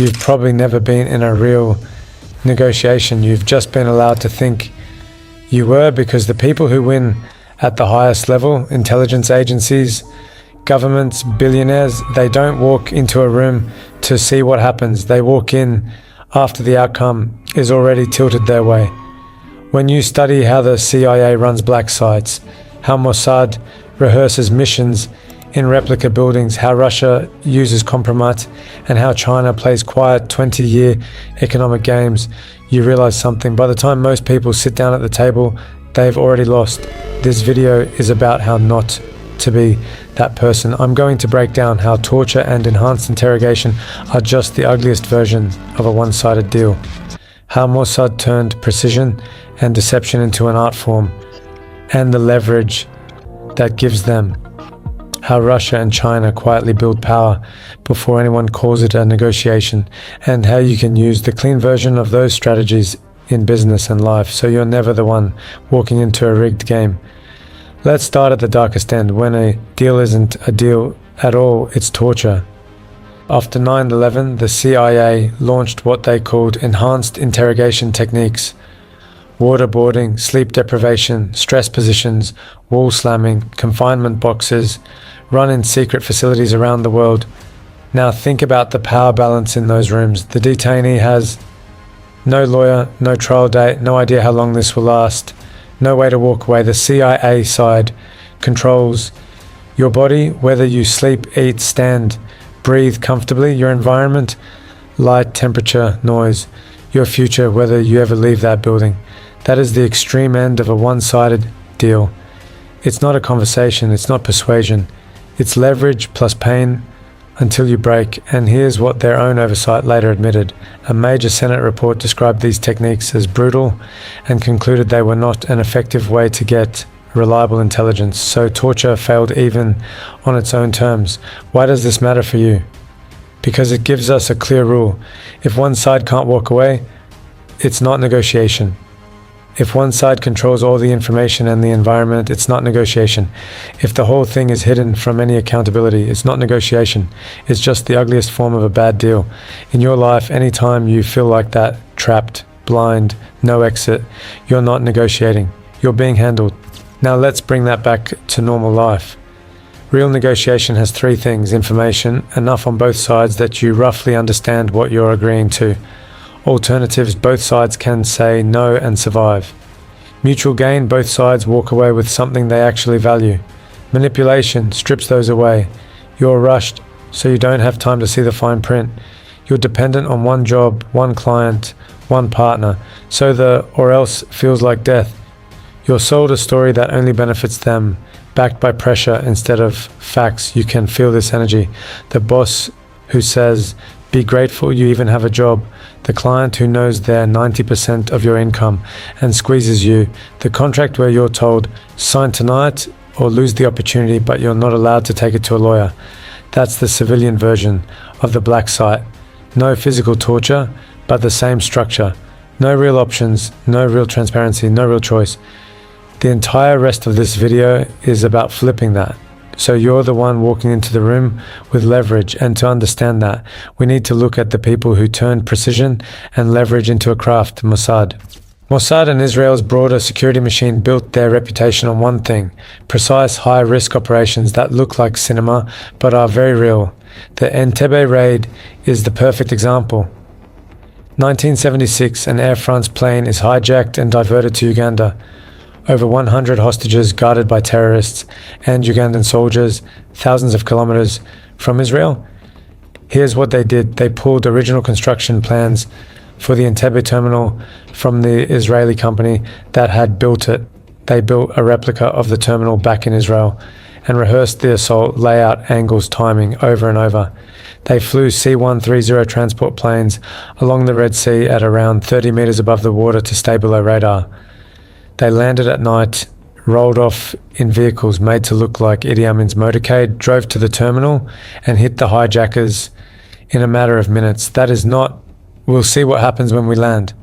You've probably never been in a real negotiation. You've just been allowed to think you were, because the people who win at the highest level, intelligence agencies, governments, billionaires, they don't walk into a room to see what happens. They walk in after the outcome is already tilted their way. When you study how the CIA runs black sites, how Mossad rehearses missions in replica buildings, how Russia uses kompromat, and how China plays quiet 20-year economic games, you realize something. By the time most people sit down at the table, they've already lost. This video is about how not to be that person. I'm going to break down how torture and enhanced interrogation are just the ugliest version of a one-sided deal. How Mossad turned precision and deception into an art form, and the leverage that gives them. How Russia and China quietly build power before anyone calls it a negotiation, and how you can use the clean version of those strategies in business and life, so you're never the one walking into a rigged game. Let's start at the darkest end. When a deal isn't a deal at all, it's torture. After 9/11, the CIA launched what they called enhanced interrogation techniques. Waterboarding, sleep deprivation, stress positions, wall slamming, confinement boxes, run in secret facilities around the world. Now think about the power balance in those rooms. The detainee has no lawyer, no trial date, no idea how long this will last, no way to walk away. The CIA side controls your body, whether you sleep, eat, stand, breathe comfortably, your environment, light, temperature, noise, your future, whether you ever leave that building. That is the extreme end of a one-sided deal. It's not a conversation, it's not persuasion. It's leverage plus pain until you break. And here's what their own oversight later admitted. A major Senate report described these techniques as brutal and concluded they were not an effective way to get reliable intelligence. So torture failed even on its own terms. Why does this matter for you? Because it gives us a clear rule. If one side can't walk away, it's not negotiation. If one side controls all the information and the environment, it's not negotiation. If the whole thing is hidden from any accountability, it's not negotiation. It's just the ugliest form of a bad deal. In your life, anytime you feel like that, trapped, blind, no exit, you're not negotiating. You're being handled. Now let's bring that back to normal life. Real negotiation has three things: information, enough on both sides that you roughly understand what you're agreeing to. Alternatives, both sides can say no and survive. Mutual gain, both sides walk away with something they actually value. Manipulation strips those away. You're rushed, so you don't have time to see the fine print. You're dependent on one job, one client, one partner, so the or else feels like death. You're sold a story that only benefits them, backed by pressure instead of facts. You can feel this energy. The boss who says, "Be grateful you even have a job." The client who knows they're 90% of your income and squeezes you. The contract where you're told, "Sign tonight or lose the opportunity," but you're not allowed to take it to a lawyer. That's the civilian version of the black site. No physical torture, but the same structure. No real options, no real transparency, no real choice. The entire rest of this video is about flipping that. So you're the one walking into the room with leverage, and to understand that, we need to look at the people who turned precision and leverage into a craft, Mossad. Mossad and Israel's broader security machine built their reputation on one thing: precise, high-risk operations that look like cinema but are very real. The Entebbe raid is the perfect example. 1976, an Air France plane is hijacked and diverted to Uganda. Over 100 hostages guarded by terrorists and Ugandan soldiers, thousands of kilometers from Israel. Here's what they did. They pulled original construction plans for the Entebbe terminal from the Israeli company that had built it. They built a replica of the terminal back in Israel and rehearsed the assault, layout, angles, timing over and over. They flew C-130 transport planes along the Red Sea at around 30 meters above the water to stay below radar. They landed at night, rolled off in vehicles made to look like Idi Amin's motorcade, drove to the terminal and hit the hijackers in a matter of minutes. That is not, "We'll see what happens when we land."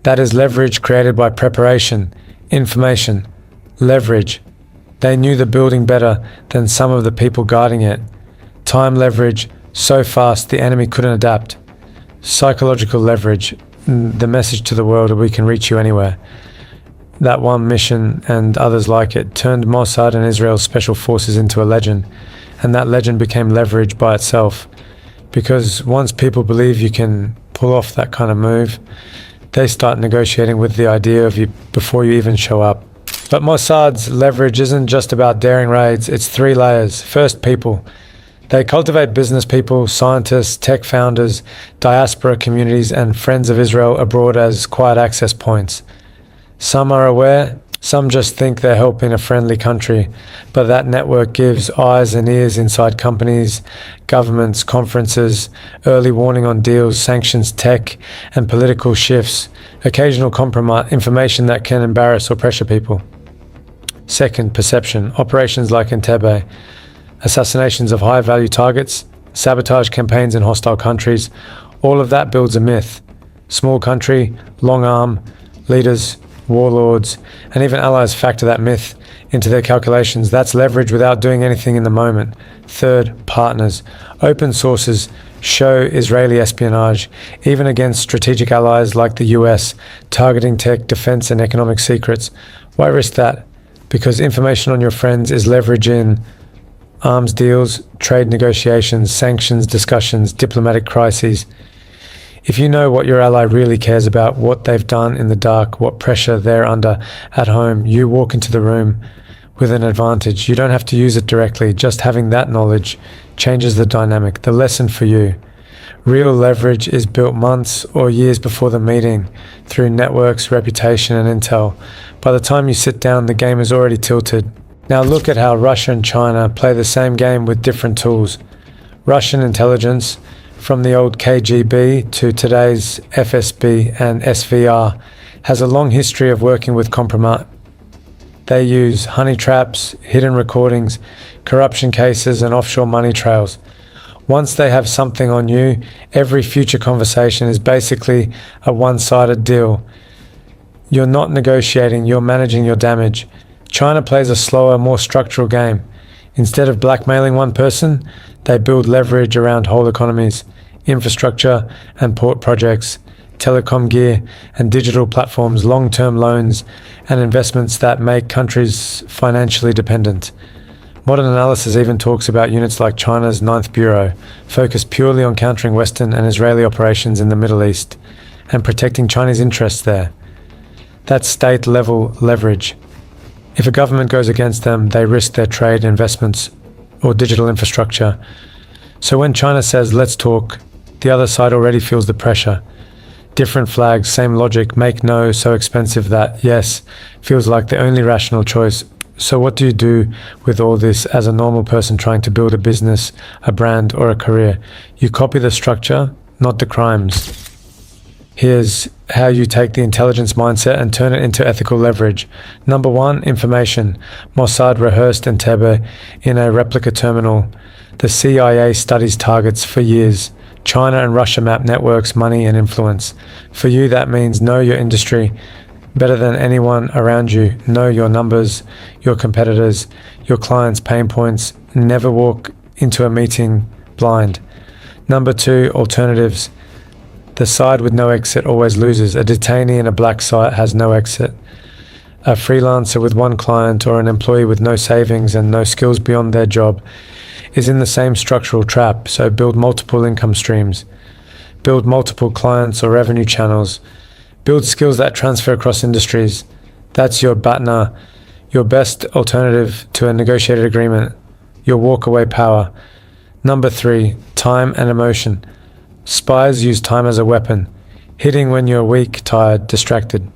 That is leverage created by preparation, information, leverage. They knew the building better than some of the people guarding it. Time leverage, so fast the enemy couldn't adapt. Psychological leverage, the message to the world that we can reach you anywhere. That one mission and others like it turned Mossad and Israel's special forces into a legend, and that legend became leverage by itself. Because once people believe you can pull off that kind of move, they start negotiating with the idea of you before you even show up. But Mossad's leverage isn't just about daring raids, it's 3 layers. First, people. They cultivate business people, scientists, tech founders, diaspora communities, and friends of Israel abroad as quiet access points. Some are aware, some just think they're helping a friendly country, but that network gives eyes and ears inside companies, governments, conferences, early warning on deals, sanctions, tech, and political shifts, occasional kompromat, information that can embarrass or pressure people. Second, perception. Operations like Entebbe, assassinations of high-value targets, sabotage campaigns in hostile countries, all of that builds a myth. Small country, long arm, leaders, warlords, and even allies factor that myth into their calculations. That's leverage without doing anything in the moment. Third, partners. Open sources show Israeli espionage, even against strategic allies like the US, targeting tech, defense, and economic secrets. Why risk that? Because information on your friends is leverage in arms deals, trade negotiations, sanctions discussions, diplomatic crises. If you know what your ally really cares about, what they've done in the dark, what pressure they're under at home, you walk into the room with an advantage. You don't have to use it directly. Just having that knowledge changes the dynamic. The lesson for you. Real leverage is built months or years before the meeting through networks, reputation, and intel. By the time you sit down, the game is already tilted. Now look at how Russia and China play the same game with different tools. Russian intelligence, from the old KGB to today's FSB and SVR, has a long history of working with kompromat. They use honey traps, hidden recordings, corruption cases, and offshore money trails. Once they have something on you, every future conversation is basically a one-sided deal. You're not negotiating, you're managing your damage. China plays a slower, more structural game. Instead of blackmailing one person, they build leverage around whole economies, infrastructure and port projects, telecom gear and digital platforms, long-term loans and investments that make countries financially dependent. Modern analysis even talks about units like China's 9th Bureau, focused purely on countering Western and Israeli operations in the Middle East and protecting Chinese interests there. That's state-level leverage. If a government goes against them, they risk their trade, investments, or digital infrastructure. So when China says, let's talk, the other side already feels the pressure. Different flags, same logic, make no so expensive that, yes, feels like the only rational choice. So what do you do with all this as a normal person trying to build a business, a brand, or a career? You copy the structure, not the crimes. Here's how you take the intelligence mindset and turn it into ethical leverage. Number 1, information. Mossad rehearsed Entebbe in a replica terminal. The CIA studies targets for years. China and Russia map networks, money, and influence. For you, that means know your industry better than anyone around you. Know your numbers, your competitors, your clients' pain points. Never walk into a meeting blind. Number 2, alternatives. The side with no exit always loses. A detainee in a black site has no exit. A freelancer with one client or an employee with no savings and no skills beyond their job is in the same structural trap. So build multiple income streams. Build multiple clients or revenue channels. Build skills that transfer across industries. That's your BATNA, your best alternative to a negotiated agreement, your walkaway power. Number 3, time and emotion. Spies use time as a weapon, hitting when you're weak, tired, distracted.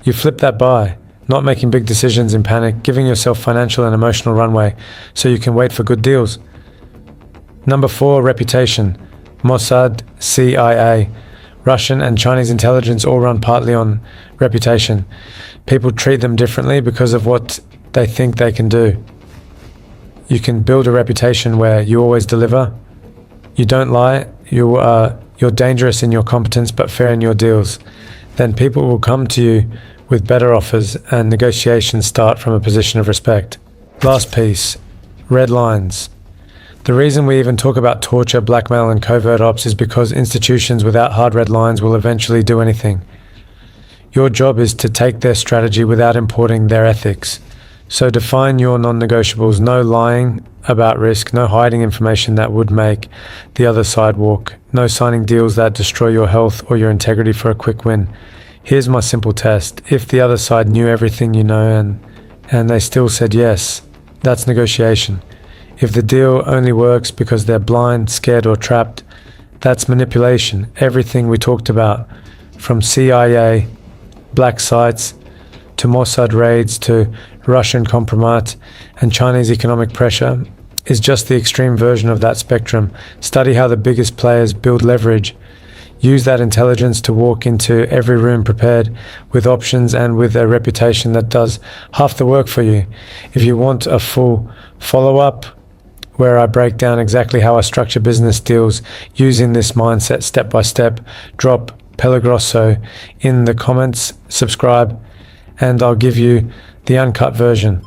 You flip that by, not making big decisions in panic, giving yourself financial and emotional runway so you can wait for good deals. Number 4, reputation. Mossad, CIA, Russian and Chinese intelligence all run partly on reputation. People treat them differently because of what they think they can do. You can build a reputation where you always deliver, you don't lie, you're dangerous in your competence but fair in your deals. Then people will come to you with better offers and negotiations start from a position of respect. Last piece, red lines. The reason we even talk about torture, blackmail, and covert ops is because institutions without hard red lines will eventually do anything. Your job is to take their strategy without importing their ethics. So define your non-negotiables: no lying about risk, no hiding information that would make the other side walk, no signing deals that destroy your health or your integrity for a quick win. Here's my simple test. If the other side knew everything you know and they still said yes, that's negotiation. If the deal only works because they're blind, scared, or trapped, that's manipulation. Everything we talked about, from CIA, black sites, to Mossad raids, to Russian kompromat, and Chinese economic pressure, is just the extreme version of that spectrum. Study how the biggest players build leverage. Use that intelligence to walk into every room prepared with options and with a reputation that does half the work for you. If you want a full follow-up, where I break down exactly how I structure business deals using this mindset step by step, drop Pelagrosso in the comments, subscribe, and I'll give you the uncut version.